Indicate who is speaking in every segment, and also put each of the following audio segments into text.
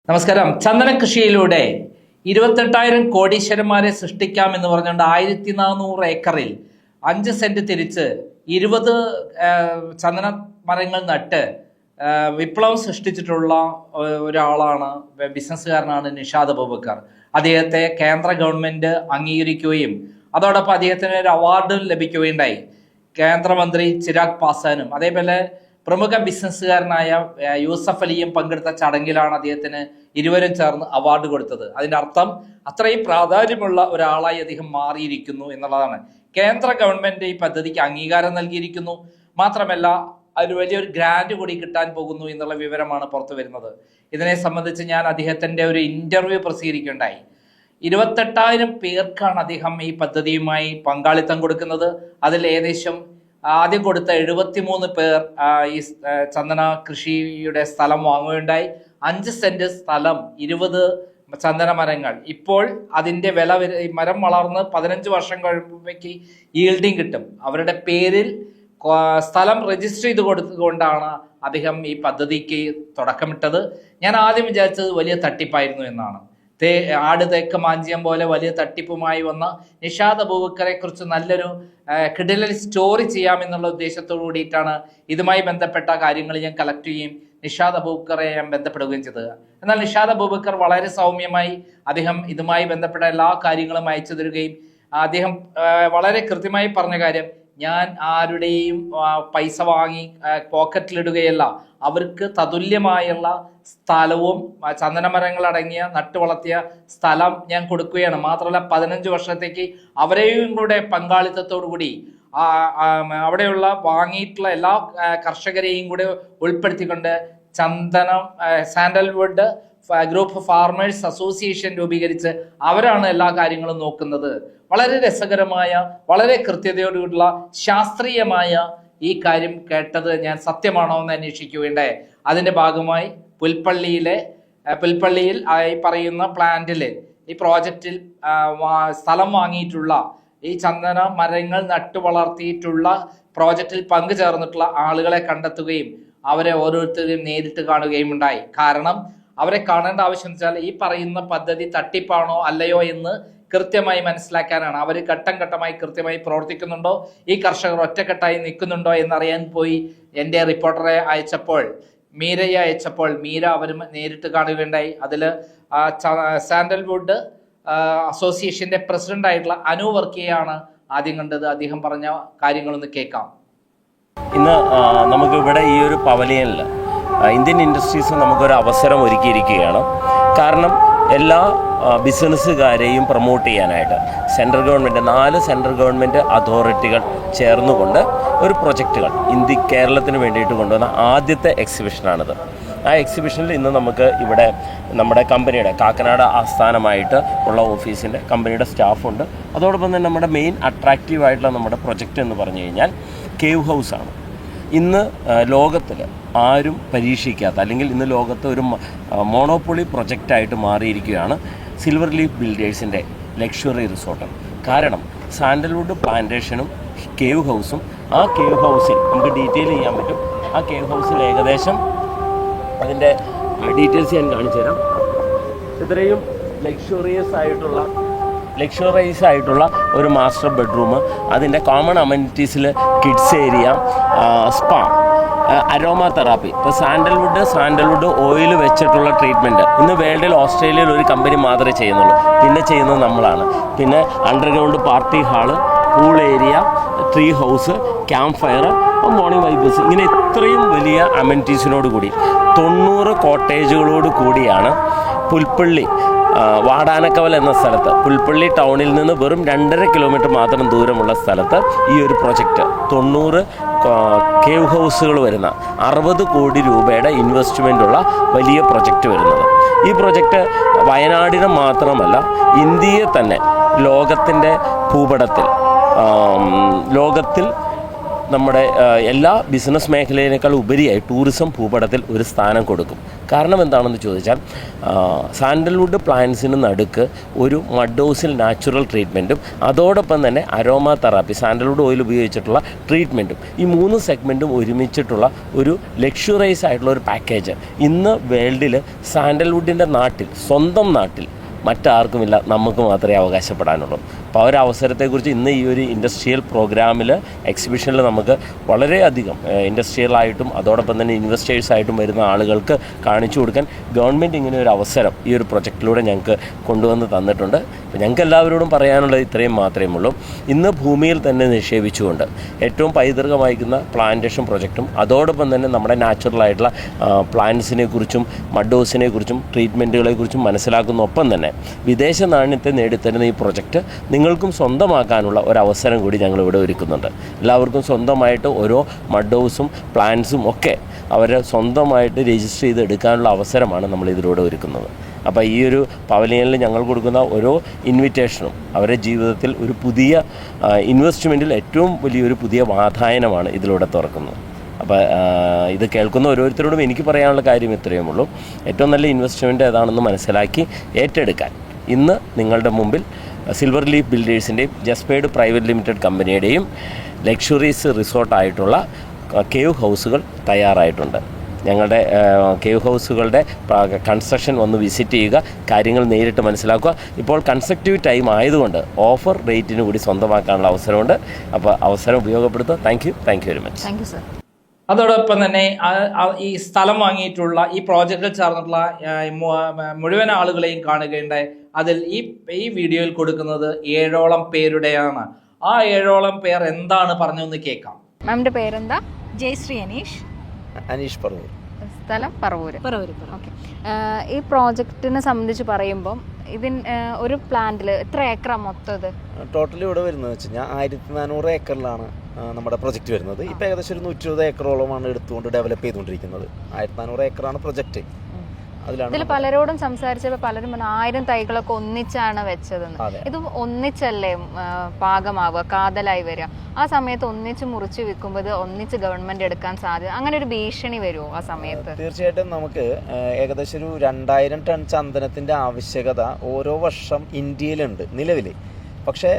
Speaker 1: നമസ്കാരം. ചന്ദന കൃഷിയിലൂടെ 28,000 കോടീശ്വരന്മാരെ സൃഷ്ടിക്കാമെന്ന് പറഞ്ഞുകൊണ്ട് 1400 ഏക്കറിൽ 5 സെന്റ് തിരിച്ച് 20 ചന്ദന മരങ്ങൾ നട്ട് വിപ്ലവം സൃഷ്ടിച്ചിട്ടുള്ള ഒരാളാണ്, ബിസിനസ്സുകാരനാണ് നിഷാദ് അബൂബക്കർ. അദ്ദേഹത്തെ കേന്ദ്ര ഗവൺമെന്റ് അംഗീകരിക്കുകയും അതോടൊപ്പം അദ്ദേഹത്തിന് ഒരു അവാർഡും ലഭിക്കുകയുണ്ടായി. കേന്ദ്രമന്ത്രി ചിരാഗ് പാസ്വാനും അതേപോലെ പ്രമുഖ ബിസിനസ്സുകാരനായ യൂസഫ് അലിയും പങ്കെടുത്ത ചടങ്ങിലാണ് അദ്ദേഹത്തിന് ഇരുവരും ചേർന്ന് അവാർഡ് കൊടുത്തത്. അതിൻ്റെ അർത്ഥം അത്രയും പ്രാധാന്യമുള്ള ഒരാളായി അദ്ദേഹം മാറിയിരിക്കുന്നു എന്നുള്ളതാണ്. കേന്ദ്ര ഗവൺമെന്റ് ഈ പദ്ധതിക്ക് അംഗീകാരം നൽകിയിരിക്കുന്നു. മാത്രമല്ല ഒരു വലിയൊരു ഗ്രാന്റ് കൂടി കിട്ടാൻ പോകുന്നു എന്നുള്ള വിവരമാണ് പുറത്തു വരുന്നത്. ഇതിനെ സംബന്ധിച്ച് ഞാൻ അദ്ദേഹത്തിൻ്റെ ഒരു ഇന്റർവ്യൂ പ്രസിദ്ധീകരിക്കുകയുണ്ടായി. 28,000 പേർക്കാണ് അദ്ദേഹം ഈ പദ്ധതിയുമായി പങ്കാളിത്തം കൊടുക്കുന്നത്. അതിൽ ഏകദേശം ആദ്യം കൊടുത്ത 73 പേർ ഈ ചന്ദന കൃഷിയുടെ സ്ഥലം വാങ്ങുകയുണ്ടായി. 5 സെന്റ് സ്ഥലം, 20 ചന്ദന മരങ്ങൾ. ഇപ്പോൾ അതിൻ്റെ വില മരം വളർന്ന് 15 വർഷം കഴിയുമ്പോഴേക്ക് ഈൽഡിങ് കിട്ടും. അവരുടെ പേരിൽ സ്ഥലം രജിസ്റ്റർ ചെയ്ത് കൊടുത്തുകൊണ്ടാണ് അദ്ദേഹം ഈ പദ്ധതിക്ക് തുടക്കമിട്ടത്. ഞാൻ ആദ്യം വിചാരിച്ചത് വലിയ തട്ടിപ്പായിരുന്നു എന്നാണ്. ആട് തേക്ക് മാഞ്ചിയം പോലെ വലിയ തട്ടിപ്പുമായി വന്ന നിഷാദ് അബൂബക്കറെ കുറിച്ച് നല്ലൊരു കിടിലൻ സ്റ്റോറി ചെയ്യാമെന്നുള്ള ഉദ്ദേശത്തോടു കൂടിയിട്ടാണ് ഇതുമായി ബന്ധപ്പെട്ട കാര്യങ്ങൾ ഞാൻ കളക്ട് ചെയ്യുകയും നിഷാദ് അബൂബക്കറെ ഞാൻ ബന്ധപ്പെടുകയും ചെയ്തത്. എന്നാൽ നിഷാദ് അബൂബക്കർ വളരെ സൗമ്യമായി അദ്ദേഹം ഇതുമായി ബന്ധപ്പെട്ട എല്ലാ കാര്യങ്ങളും അയച്ചു തരികയും അദ്ദേഹം വളരെ കൃത്യമായി പറഞ്ഞ കാര്യം, ഞാൻ ആരുടെയും പൈസ വാങ്ങി പോക്കറ്റിലിടുകയല്ല, അവർക്ക് തതുല്യമായുള്ള സ്ഥലവും ചന്ദനമരങ്ങൾ അടങ്ങിയ നട്ടു വളർത്തിയ സ്ഥലം ഞാൻ കൊടുക്കുകയാണ്. മാത്രമല്ല 15 വർഷത്തേക്ക് അവരെയും കൂടെ പങ്കാളിത്തത്തോടു കൂടി അവിടെയുള്ള വാങ്ങിയിട്ടുള്ള എല്ലാ കർഷകരെയും കൂടെ ഉൾപ്പെടുത്തിക്കൊണ്ട് സാൻഡൽവുഡ് ഗ്രൂപ്പ് ഫാർമേഴ്സ് അസോസിയേഷൻ രൂപീകരിച്ച് അവരാണ് എല്ലാ കാര്യങ്ങളും നോക്കുന്നത്. വളരെ രസകരമായ, വളരെ കൃത്യതയോടുകൂടിയുള്ള ശാസ്ത്രീയമായ ഈ കാര്യം കേട്ടത് ഞാൻ സത്യമാണോ എന്ന് അന്വേഷിക്കുകയുണ്ടായി. അതിൻ്റെ ഭാഗമായി പുൽപ്പള്ളിയിൽ ഈ പറയുന്ന പ്ലാന്റിൽ, ഈ പ്രോജക്റ്റിൽ സ്ഥലം വാങ്ങിയിട്ടുള്ള, ഈ ചന്ദന മരങ്ങൾ നട്ടു വളർത്തിയിട്ടുള്ള പ്രോജക്റ്റിൽ പങ്കുചേർന്നിട്ടുള്ള ആളുകളെ കണ്ടെത്തുകയും അവരെ ഓരോരുത്തരെയും നേരിട്ട് കാണുകയും ഉണ്ടായി. കാരണം അവരെ കാണേണ്ട ആവശ്യം വെച്ചാൽ ഈ പറയുന്ന പദ്ധതി തട്ടിപ്പാണോ അല്ലയോ എന്ന് കൃത്യമായി മനസ്സിലാക്കാനാണ്. അവർ ഘട്ടം ഘട്ടമായി കൃത്യമായി പ്രവർത്തിക്കുന്നുണ്ടോ, ഈ കർഷകർ ഒറ്റക്കെട്ടായി നിൽക്കുന്നുണ്ടോ എന്നറിയാൻ പോയി എൻ്റെ റിപ്പോർട്ടറെ മീരയെ അയച്ചപ്പോൾ മീര അവർ നേരിട്ട് കാണുകയുണ്ടായി. അതിൽ സാൻഡൽവുഡ് അസോസിയേഷന്റെ പ്രസിഡന്റ് ആയിട്ടുള്ള അനു വർക്കിയെയാണ് ആദ്യം കണ്ടത്. അദ്ദേഹം പറഞ്ഞ കാര്യങ്ങളൊന്ന് കേൾക്കാം.
Speaker 2: ഇന്ന് നമുക്കിവിടെ ഈ ഒരു പവലിയനിൽ ഇന്ത്യൻ ഇൻഡസ്ട്രീസ് നമുക്കൊരു അവസരം ഒരുക്കിയിരിക്കുകയാണ്. കാരണം എല്ലാ ബിസിനസ്സുകാരെയും പ്രൊമോട്ട് ചെയ്യാനായിട്ട് സെൻട്രൽ ഗവൺമെൻറ് 4 സെൻട്രൽ ഗവൺമെൻറ് അതോറിറ്റികൾ ചേർന്നുകൊണ്ട് ഒരു പ്രൊജക്റ്റുകൾ കേരളത്തിന് വേണ്ടിയിട്ട് കൊണ്ടുവന്ന ആദ്യത്തെ എക്സിബിഷനാണിത്. ആ എക്സിബിഷനിൽ ഇന്ന് നമുക്ക് ഇവിടെ നമ്മുടെ കമ്പനിയുടെ കാക്കനാട് ആസ്ഥാനമായിട്ട് ഉള്ള ഓഫീസിൻ്റെ കമ്പനിയുടെ സ്റ്റാഫുണ്ട്. അതോടൊപ്പം തന്നെ നമ്മുടെ മെയിൻ അട്രാക്റ്റീവായിട്ടുള്ള നമ്മുടെ പ്രൊജക്റ്റ് എന്ന് പറഞ്ഞു കഴിഞ്ഞാൽ കേവ് ഹൗസാണ്. ഇന്ന് ലോകത്തിൽ ആരും പരീക്ഷിക്കാത്ത, അല്ലെങ്കിൽ ഇന്ന് ലോകത്ത് ഒരു മോണോപ്പൊളി പ്രൊജക്റ്റായിട്ട് മാറിയിരിക്കുകയാണ് സിൽവർ ലീഫ് ബിൽഡേഴ്സിൻ്റെ ലക്ഷറി റിസോർട്ട്. കാരണം സാൻഡൽവുഡ് പ്ലാന്റേഷനും കേവ് ഹൗസും, ആ കേവ് ഹൗസിൽ നമുക്ക് ഡീറ്റെയിൽ ചെയ്യാൻ പറ്റും. ആ കേവ് ഹൗസിൽ ഏകദേശം അതിൻ്റെ ഡീറ്റെയിൽസ് ഞാൻ കാണിച്ചു തരാം. ഇത്രയും ലക്ഷറൈസ് ആയിട്ടുള്ള ഒരു മാസ്റ്റർ ബെഡ്റൂം, അതിൻ്റെ കോമൺ അമ്യൂണിറ്റീസിൽ kids area, spa, aroma therapy. ഇപ്പോൾ സാൻഡൽവുഡ് ഓയിൽ വെച്ചിട്ടുള്ള ട്രീറ്റ്മെൻറ്റ് ഇന്ന് വേൾഡിൽ ഓസ്ട്രേലിയയിൽ ഒരു കമ്പനി മാത്രമേ ചെയ്യുന്നുള്ളൂ. പിന്നെ ചെയ്യുന്നത് നമ്മളാണ്. പിന്നെ underground party hall, pool area, tree house, camp fire, morning vibes, ഇങ്ങനെ ഇത്രയും വലിയ അമ്യൂണിറ്റീസിനോട് കൂടി 90 കോട്ടേജുകളോട് കൂടിയാണ് പുൽപ്പള്ളി വാടാനക്കവൽ എന്ന സ്ഥലത്ത്, പുൽപ്പള്ളി ടൗണിൽ നിന്ന് വെറും 2.5 കിലോമീറ്റർ മാത്രം ദൂരമുള്ള സ്ഥലത്ത് ഈ ഒരു പ്രൊജക്റ്റ് 90 കേവ് ഹൗസുകൾ വരുന്ന 60 കോടി രൂപയുടെ ഇൻവെസ്റ്റ്മെൻറ്റുള്ള വലിയ പ്രൊജക്റ്റ് വരുന്നത്. ഈ പ്രൊജക്റ്റ് വയനാടിന് മാത്രമല്ല, ഇന്ത്യയെ തന്നെ ലോകത്തിൻ്റെ ഭൂപടത്തിൽ നമ്മുടെ എല്ലാ ബിസിനസ് മേഖലയിനേക്കാൾ ഉപരിയായി ടൂറിസം ഭൂപടത്തിൽ ഒരു സ്ഥാനം കൊടുക്കും. കാരണം എന്താണെന്ന് ചോദിച്ചാൽ സാൻഡൽവുഡ് പ്ലാന്റ്സിന് നടുക്ക് ഒരു മഡോസിൽ നാച്ചുറൽ ട്രീറ്റ്മെൻറ്റും അതോടൊപ്പം തന്നെ അരോമ തെറാപ്പി സാൻഡൽവുഡ് ഓയിൽ ഉപയോഗിച്ചിട്ടുള്ള ട്രീറ്റ്മെൻറ്റും ഈ 3 സെഗ്മെൻറ്റും ഒരുമിച്ചിട്ടുള്ള ഒരു ലക്ഷറൈസ് ആയിട്ടുള്ള ഒരു പാക്കേജ് ഇന്ന് വേൾഡിൽ സാൻഡൽവുഡിൻ്റെ നാട്ടിൽ സ്വന്തം നാട്ടിൽ മറ്റാർക്കുമില്ല, നമുക്ക് മാത്രമേ അവകാശപ്പെടാനുള്ളൂ. അപ്പോൾ ആ ഒരു അവസരത്തെക്കുറിച്ച് ഇന്ന് ഈ ഒരു ഇൻഡസ്ട്രിയൽ പ്രോഗ്രാമിൽ എക്സിബിഷനിൽ നമുക്ക് വളരെയധികം ഇൻഡസ്ട്രിയലായിട്ടും അതോടൊപ്പം തന്നെ ഇൻവെസ്റ്റേഴ്സായിട്ടും വരുന്ന ആളുകൾക്ക് കാണിച്ചു കൊടുക്കാൻ ഗവൺമെൻറ് ഇങ്ങനെ ഒരു അവസരം ഈ ഒരു പ്രൊജക്റ്റിലൂടെ ഞങ്ങൾക്ക് കൊണ്ടുവന്ന് തന്നിട്ടുണ്ട്. അപ്പോൾ ഞങ്ങൾക്ക് എല്ലാവരോടും പറയാനുള്ളത് ഇത്രയും മാത്രമേ ഉള്ളൂ. ഇന്ന് ഭൂമിയിൽ തന്നെ നിക്ഷേപിച്ചുകൊണ്ട് ഏറ്റവും പൈതൃകമായിരിക്കുന്ന പ്ലാന്റേഷൻ പ്രൊജക്റ്റും അതോടൊപ്പം തന്നെ നമ്മുടെ നാച്ചുറലായിട്ടുള്ള പ്ലാന്റ്സിനെ കുറിച്ചും മഡോസിനെ കുറിച്ചും ട്രീറ്റ്മെൻറ്റുകളെക്കുറിച്ചും മനസ്സിലാക്കുന്ന ഒപ്പം തന്നെ വിദേശ നാണ്യത്തെ നേടിത്തരുന്ന ഈ പ്രൊജക്റ്റ് നിങ്ങൾക്കും സ്വന്തമാക്കാനുള്ള ഒരവസരം കൂടി ഞങ്ങളിവിടെ ഒരുക്കുന്നുണ്ട്. എല്ലാവർക്കും സ്വന്തമായിട്ട് ഓരോ മഡോസും പ്ലാന്റ്സും ഒക്കെ അവരെ സ്വന്തമായിട്ട് രജിസ്റ്റർ ചെയ്ത് എടുക്കാനുള്ള അവസരമാണ് നമ്മൾ ഇതിലൂടെ ഒരുക്കുന്നത്. അപ്പോൾ ഈ ഒരു പവലിയനിൽ ഞങ്ങൾ കൊടുക്കുന്ന ഓരോ ഇൻവിറ്റേഷനും അവരുടെ ജീവിതത്തിൽ ഒരു പുതിയ ഇൻവെസ്റ്റ്മെൻറ്റിൽ ഏറ്റവും വലിയൊരു പുതിയ വാതായനമാണ് ഇതിലൂടെ തുറക്കുന്നത്. അപ്പോൾ ഇത് കേൾക്കുന്ന ഓരോരുത്തരോടും എനിക്ക് പറയാനുള്ള കാര്യം ഇത്രയേ ഉള്ളൂ. ഏറ്റവും നല്ല ഇൻവെസ്റ്റ്മെൻറ്റ് ഏതാണെന്ന് മനസ്സിലാക്കി ഏറ്റെടുക്കാൻ ഇന്ന് നിങ്ങളുടെ മുമ്പിൽ സിൽവർ ലീഫ് ബിൽഡേഴ്സിൻ്റെയും ജസ്പേഡ് പ്രൈവറ്റ് ലിമിറ്റഡ് കമ്പനിയുടെയും ലക്ഷറീസ് റിസോർട്ടായിട്ടുള്ള കേവ് ഹൗസുകൾ തയ്യാറായിട്ടുണ്ട്. ഞങ്ങളുടെ കേവ് ഹൗസുകളുടെ കൺസ്ട്രക്ഷൻ ഒന്ന് വിസിറ്റ് ചെയ്യുക, കാര്യങ്ങൾ നേരിട്ട് മനസ്സിലാക്കുക. ഇപ്പോൾ കൺസ്ട്രക്റ്റീവ് ടൈം ആയതുകൊണ്ട് ഓഫർ റേറ്റിന് കൂടി സ്വന്തമാക്കാനുള്ള അവസരമുണ്ട്. അപ്പോൾ അവസരം ഉപയോഗപ്പെടുത്തുക. Thank you very much.
Speaker 3: Thank you sir.
Speaker 1: അതോടൊപ്പം തന്നെ ഈ സ്ഥലം വാങ്ങിയിട്ടുള്ള ഈ പ്രോജക്റ്റിൽ ചേർന്നിട്ടുള്ള മുഴുവൻ ആളുകളെയും കാണുകയുണ്ടായി. അതിൽ ഈ വീഡിയോയിൽ കൊടുക്കുന്നത് 7ഓളം പേരുടെയാണ്. ആ 7ഓളം പേർ എന്താണ് പറഞ്ഞൊന്ന് കേൾക്കാം.
Speaker 3: മാമിന്റെ പേരെന്താ? ജയശ്രീ
Speaker 4: അനീഷ് പറവൂർ.
Speaker 3: സ്ഥലം പറവൂർ. ഓക്കെ. ഈ പ്രോജക്റ്റിനെ സംബന്ധിച്ച് പറയുമ്പം ഒരു പ്ലാന്റിൽ എത്ര ഏക്കറാ മൊത്തം? ഇത്
Speaker 4: ടോട്ടൽ ഇവിടെ വരുന്നത് വെച്ച് കഴിഞ്ഞാൽ 1400 ഏക്കറിലാണ് നമ്മുടെ പ്രൊജക്റ്റ് വരുന്നത്. ഇപ്പോൾ ഏകദേശം ഒരു 120 ഏക്കറോളമാണ് എടുത്തുകൊണ്ട് ഡെവലപ്പ് ചെയ്തുകൊണ്ടിരിക്കുന്നത്. 1400 ഏക്കറാണ് പ്രൊജക്റ്റ്.
Speaker 3: ഇതിൽ പലരോടും സംസാരിച്ചപ്പോൾ പലരും 1000 തൈകളൊക്കെ ഒന്നിച്ചാണ് വെച്ചതെന്ന്. ഇത് ഒന്നിച്ചല്ലേ പാകമാവുക, കാതലായി വരിക? ആ സമയത്ത് ഒന്നിച്ച് മുറിച്ച് വിൽക്കുമ്പോൾ ഇത് ഒന്നിച്ച് ഗവൺമെന്റ് എടുക്കാൻ സാധ്യത, അങ്ങനെ ഒരു ഭീഷണി വരുമോ ആ സമയത്ത്?
Speaker 4: തീർച്ചയായിട്ടും നമുക്ക് ഏകദേശം ഒരു 2000 ടൺ ചന്ദനത്തിന്റെ ആവശ്യകത ഓരോ വർഷം ഇന്ത്യയിലുണ്ട് നിലവിൽ. പക്ഷേ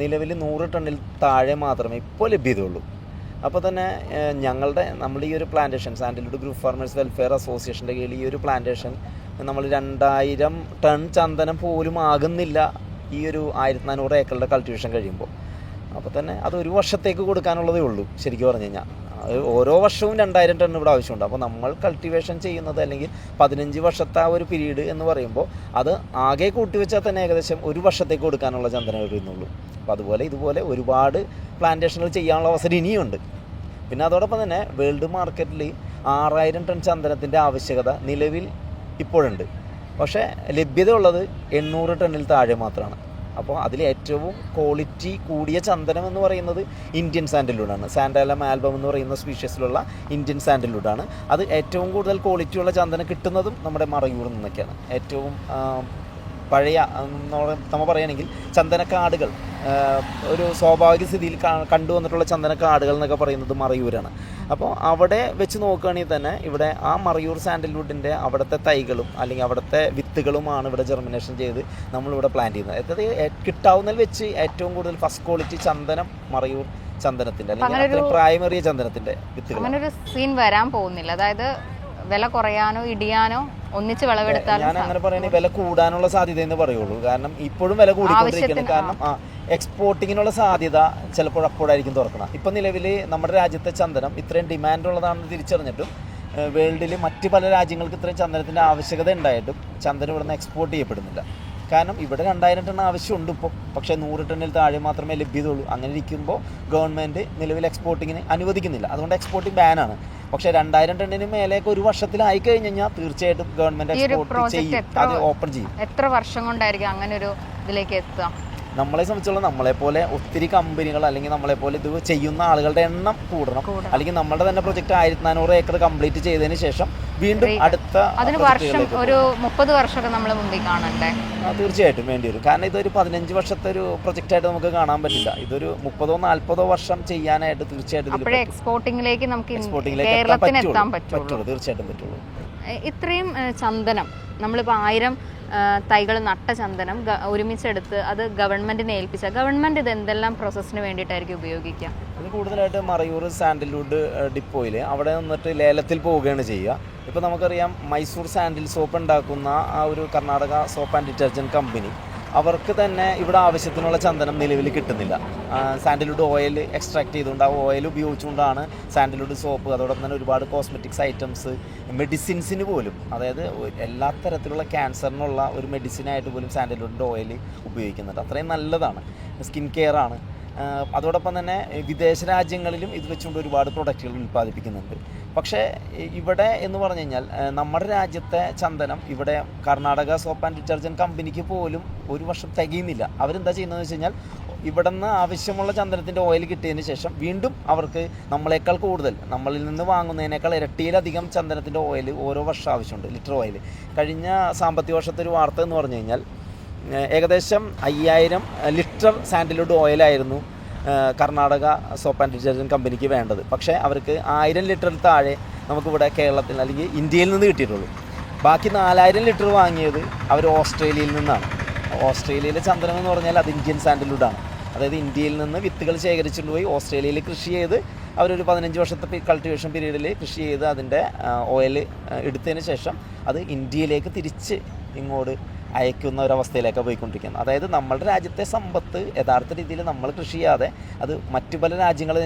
Speaker 4: നിലവിൽ 100 ടണ്ണിൽ താഴെ മാത്രമേ ഇപ്പോൾ ലഭ്യതയുള്ളൂ. അപ്പോൾ തന്നെ നമ്മൾ ഈ ഒരു plantation sandalwood group farmers welfare അസോസിയേഷൻ്റെ കീഴിൽ ഈ ഒരു പ്ലാന്റേഷൻ നമ്മൾ 2000 ടൺ ചന്ദനം പോലും ആകുന്നില്ല ഈ ഒരു 1400 ഏക്കറുടെ കൾട്ടിവേഷൻ കഴിയുമ്പോൾ. അപ്പോൾ തന്നെ അത് ഒരു വർഷത്തേക്ക് കൊടുക്കാനുള്ളതേ ഉള്ളൂ. ശരിക്കും പറഞ്ഞു കഴിഞ്ഞാൽ ഓരോ വർഷവും 2000 ടൺ ഇവിടെ ആവശ്യമുണ്ട്. അപ്പോൾ നമ്മൾ കൾട്ടിവേഷൻ ചെയ്യുന്നത് അല്ലെങ്കിൽ 15 വർഷത്തെ ആ ഒരു പീരീഡ് എന്ന് പറയുമ്പോൾ അത് ആകെ കൂട്ടിവെച്ചാൽ തന്നെ ഏകദേശം ഒരു വർഷത്തേക്ക് കൊടുക്കാനുള്ള ചന്ദനം വരുന്നുള്ളൂ. അപ്പോൾ ഇതുപോലെ ഒരുപാട് പ്ലാന്റേഷനുകൾ ചെയ്യാനുള്ള അവസരം ഇനിയുണ്ട്. പിന്നെ അതോടൊപ്പം തന്നെ വേൾഡ് മാർക്കറ്റിൽ 6000 ടൺ ചന്ദനത്തിൻ്റെ ആവശ്യകത നിലവിൽ ഇപ്പോഴുണ്ട്. പക്ഷേ ലഭ്യത ഉള്ളത് 800 ടണ്ണിൽ താഴെ മാത്രമാണ്. അപ്പോൾ അതിൽ ഏറ്റവും ക്വാളിറ്റി കൂടിയ ചന്ദനം എന്ന് പറയുന്നത് ഇന്ത്യൻ സാൻഡൽവുഡാണ്. സാൻഡാലം ആൽബം എന്ന് പറയുന്ന സ്പീഷ്യസിലുള്ള ഇന്ത്യൻ സാൻഡൽവുഡാണ്. അത് ഏറ്റവും കൂടുതൽ ക്വാളിറ്റിയുള്ള ചന്ദനം കിട്ടുന്നതും നമ്മുടെ മറയൂരിൽ നിന്നൊക്കെയാണ്. ഏറ്റവും പഴയ നമ്മൾ പറയുകയാണെങ്കിൽ ചന്ദനക്കാടുകൾ ഒരു സ്വാഭാവിക സ്ഥിതിയിൽ കണ്ടുവന്നിട്ടുള്ള ചന്ദനക്കാടുകൾ എന്നൊക്കെ പറയുന്നത് മറയൂരാണ്. അപ്പോൾ അവിടെ വെച്ച് നോക്കുകയാണെങ്കിൽ തന്നെ ഇവിടെ ആ മറയൂർ സാൻഡൽവുഡിൻ്റെ അവിടുത്തെ തൈകളും അല്ലെങ്കിൽ അവിടുത്തെ വിത്തുകളുമാണ് ഇവിടെ ജെർമിനേഷൻ ചെയ്ത് നമ്മളിവിടെ പ്ലാന്റ് ചെയ്യുന്നത്. അതായത് കിട്ടാവുന്നതിൽ വെച്ച് ഏറ്റവും കൂടുതൽ ഫസ്റ്റ് ക്വാളിറ്റി ചന്ദനം മറയൂർ ചന്ദനത്തിൻ്റെ അല്ലെങ്കിൽ പ്രായമേറിയ ചന്ദനത്തിൻ്റെ വിത്തുകൾ.
Speaker 3: അങ്ങനെ ഒരു സീൻ വരാൻ പോകുന്നില്ല. അതായത് വില കുറയാനോ ഇടിയാനോ ഒന്നിച്ച് വിളവെടുത്താൽ
Speaker 4: ഞാൻ അങ്ങനെ പറയുകയാണെങ്കിൽ വില കൂടാനുള്ള സാധ്യത എന്ന് പറയുള്ളൂ. കാരണം ഇപ്പോഴും വില കൂടിക്കൊണ്ടിരിക്കുന്നത്. കാരണം എക്സ്പോർട്ടിങ്ങിനുള്ള സാധ്യത ചിലപ്പോൾ അപ്പോഴായിരിക്കും തുറക്കണം. ഇപ്പം നിലവിൽ നമ്മുടെ രാജ്യത്തെ ചന്ദനം ഇത്രയും ഡിമാൻഡ് ഉള്ളതാണെന്ന് തിരിച്ചറിഞ്ഞിട്ടും വേൾഡിൽ മറ്റ് പല രാജ്യങ്ങൾക്ക് ഇത്രയും ചന്ദനത്തിൻ്റെ ആവശ്യകത ഉണ്ടായിട്ടും ചന്ദനം ഇവിടുന്ന് എക്സ്പോർട്ട് ചെയ്യപ്പെടുന്നില്ല. കാരണം ഇവിടെ 2000 ടൺ ആവശ്യമുണ്ട് ഇപ്പോൾ, പക്ഷേ 100 ടണ്ണിൽ താഴെ മാത്രമേ ലഭ്യതയുള്ളൂ. അങ്ങനെ ഇരിക്കുമ്പോൾ ഗവൺമെൻറ് നിലവിൽ എക്സ്പോർട്ടിങ്ങിന് അനുവദിക്കുന്നില്ല. അതുകൊണ്ട് എക്സ്പോർട്ടിങ് ബാനാണ്. പക്ഷേ 2000 ടണ്ണിന് മേലേക്ക് ഒരു വർഷത്തിലായി കഴിഞ്ഞ് കഴിഞ്ഞാൽ തീർച്ചയായിട്ടും ഗവൺമെൻറ് എക്സ്പോർട്ട് ചെയ്യും, അത് ഓപ്പൺ ചെയ്യും.
Speaker 3: എത്ര വർഷം കൊണ്ടായിരിക്കും അങ്ങനെ ഒരു ഇതിലേക്ക് എത്തുക?
Speaker 4: നമ്മളെ സംബന്ധിച്ചുള്ള നമ്മളെപ്പോലെ ഒത്തിരി കമ്പനികൾ അല്ലെങ്കിൽ നമ്മളെപ്പോലെ ഇത് ചെയ്യുന്ന ആളുകളുടെ എണ്ണം കൂടണം. അല്ലെങ്കിൽ നമ്മുടെ തന്നെ പ്രൊജക്ട് 1400 ഏക്കർ കംപ്ലീറ്റ് ചെയ്തതിന് ശേഷം വീണ്ടും അടുത്ത
Speaker 3: വർഷം ഒരു 30 വർഷമൊക്കെ നമ്മൾ മുമ്പിൽ കാണണ്ടേ?
Speaker 4: തീർച്ചയായിട്ടും വേണ്ടി വരും. കാരണം ഇതൊരു 15 വർഷത്തെ ഒരു പ്രൊജക്റ്റായിട്ട് നമുക്ക് കാണാൻ പറ്റില്ല. ഇതൊരു 30-40 വർഷം ചെയ്യാനായിട്ട് തീർച്ചയായിട്ടും
Speaker 3: എക്സ്പോർട്ടിംഗിലേക്ക് നമുക്ക്
Speaker 4: എത്താൻ പറ്റുള്ളൂ. തീർച്ചയായിട്ടും പറ്റുള്ളൂ.
Speaker 3: ഇത്രയും ചന്ദനം നമ്മളിപ്പോൾ 1000 തൈകൾ നട്ട ചന്ദനം ഒരുമിച്ചെടുത്ത് അത് ഗവൺമെന്റിനെ ഏൽപ്പിച്ച ഗവൺമെന്റ് ഇത് എന്തെല്ലാം പ്രോസസ്സിന് വേണ്ടിയിട്ടായിരിക്കും ഉപയോഗിക്കുക?
Speaker 4: ഇത് കൂടുതലായിട്ട് മറയൂർ സാൻഡൽവുഡ് ഡിപ്പോയിൽ അവിടെ നിന്നിട്ട് ലേലത്തിൽ പോവുകയാണ് ചെയ്യുക. ഇപ്പോൾ നമുക്കറിയാം മൈസൂർ സാൻഡിൽ സോപ്പ് ഉണ്ടാക്കുന്ന ആ ഒരു Karnataka soap and detergent company, അവർക്ക് തന്നെ ഇവിടെ ആവശ്യത്തിനുള്ള ചന്ദനം നിലവിൽ കിട്ടുന്നില്ല. സാൻഡൽവുഡ് ഓയിൽ എക്സ്ട്രാക്ട് ചെയ്തുകൊണ്ട് ആ ഓയിൽ ഉപയോഗിച്ചുകൊണ്ടാണ് സാൻഡൽവുഡ് സോപ്പ്, അതോടൊപ്പം തന്നെ ഒരുപാട് കോസ്മെറ്റിക്സ് ഐറ്റംസ്, മെഡിസിൻസിന് പോലും, അതായത് എല്ലാ തരത്തിലുള്ള ക്യാൻസറിനുള്ള ഒരു മെഡിസിനായിട്ട് പോലും സാൻഡൽവുഡിൻ്റെ ഓയിൽ ഉപയോഗിക്കുന്നുണ്ട്. അത്രയും നല്ലതാണ്, സ്കിൻ കെയർ ആണ്. അതോടൊപ്പം തന്നെ വിദേശ രാജ്യങ്ങളിലും ഇത് വെച്ചുകൊണ്ട് ഒരുപാട് പ്രൊഡക്റ്റുകൾ ഉൽപ്പാദിപ്പിക്കുന്നുണ്ട്. പക്ഷേ ഇവിടെ എന്ന് പറഞ്ഞു കഴിഞ്ഞാൽ നമ്മുടെ രാജ്യത്തെ ചന്ദനം ഇവിടെ കർണാടക സോപ്പ് ആൻഡ് ഡിറ്റർജൻറ്റ് കമ്പനിക്ക് പോലും ഒരു വർഷം തികയുന്നില്ല. അവരെന്താ ചെയ്യുന്നതെന്ന് വെച്ച് കഴിഞ്ഞാൽ ഇവിടെ നിന്ന് ആവശ്യമുള്ള ചന്ദനത്തിൻ്റെ ഓയിൽ കിട്ടിയതിന് ശേഷം വീണ്ടും അവർക്ക് നമ്മളെക്കാൾ കൂടുതൽ, നമ്മളിൽ നിന്ന് വാങ്ങുന്നതിനേക്കാൾ ഇരട്ടിയിലധികം ചന്ദനത്തിൻ്റെ ഓയിൽ ഓരോ വർഷം ആവശ്യമുണ്ട്, ലിറ്റർ ഓയിൽ. കഴിഞ്ഞ സാമ്പത്തിക വർഷത്തെ ഒരു വാർത്ത എന്ന് പറഞ്ഞു കഴിഞ്ഞാൽ ഏകദേശം 5000 ലിറ്റർ സാൻഡൽവുഡ് ഓയിലായിരുന്നു കർണാടക സോപ്പ് ആൻഡ് ഡിറ്റർജൻറ്റ് കമ്പനിക്ക് വേണ്ടത്. പക്ഷേ അവർക്ക് 1000 ലിറ്ററിൽ താഴെ നമുക്കിവിടെ കേരളത്തിൽ അല്ലെങ്കിൽ ഇന്ത്യയിൽ നിന്ന് കിട്ടിയിട്ടുള്ളൂ. ബാക്കി 4000 ലിറ്റർ വാങ്ങിയത് അവർ ഓസ്ട്രേലിയയിൽ നിന്നാണ്. ഓസ്ട്രേലിയയിലെ ചന്ദനം എന്ന് പറഞ്ഞാൽ അത് ഇന്ത്യൻ സാൻഡൽവുഡാണ്. അതായത് ഇന്ത്യയിൽ നിന്ന് വിത്തുകൾ ശേഖരിച്ചുകൊണ്ട് പോയി ഓസ്ട്രേലിയയിൽ കൃഷി ചെയ്ത് അവരൊരു 15 വർഷത്തെ കൾട്ടിവേഷൻ പീരീഡിൽ കൃഷി ചെയ്ത് അതിൻ്റെ ഓയിൽ എടുത്തതിന് ശേഷം അത് ഇന്ത്യയിലേക്ക് തിരിച്ച് ഇങ്ങോട്ട് അയക്കുന്ന ഒരവസ്ഥയിലേക്കാണ് പോയിക്കൊണ്ടിരിക്കുന്നത്. അതായത് നമ്മളുടെ രാജ്യത്തെ സമ്പത്ത് യഥാർത്ഥ രീതിയിൽ നമ്മൾ കൃഷി ചെയ്യാതെ അത് മറ്റു പല രാജ്യങ്ങളിൽ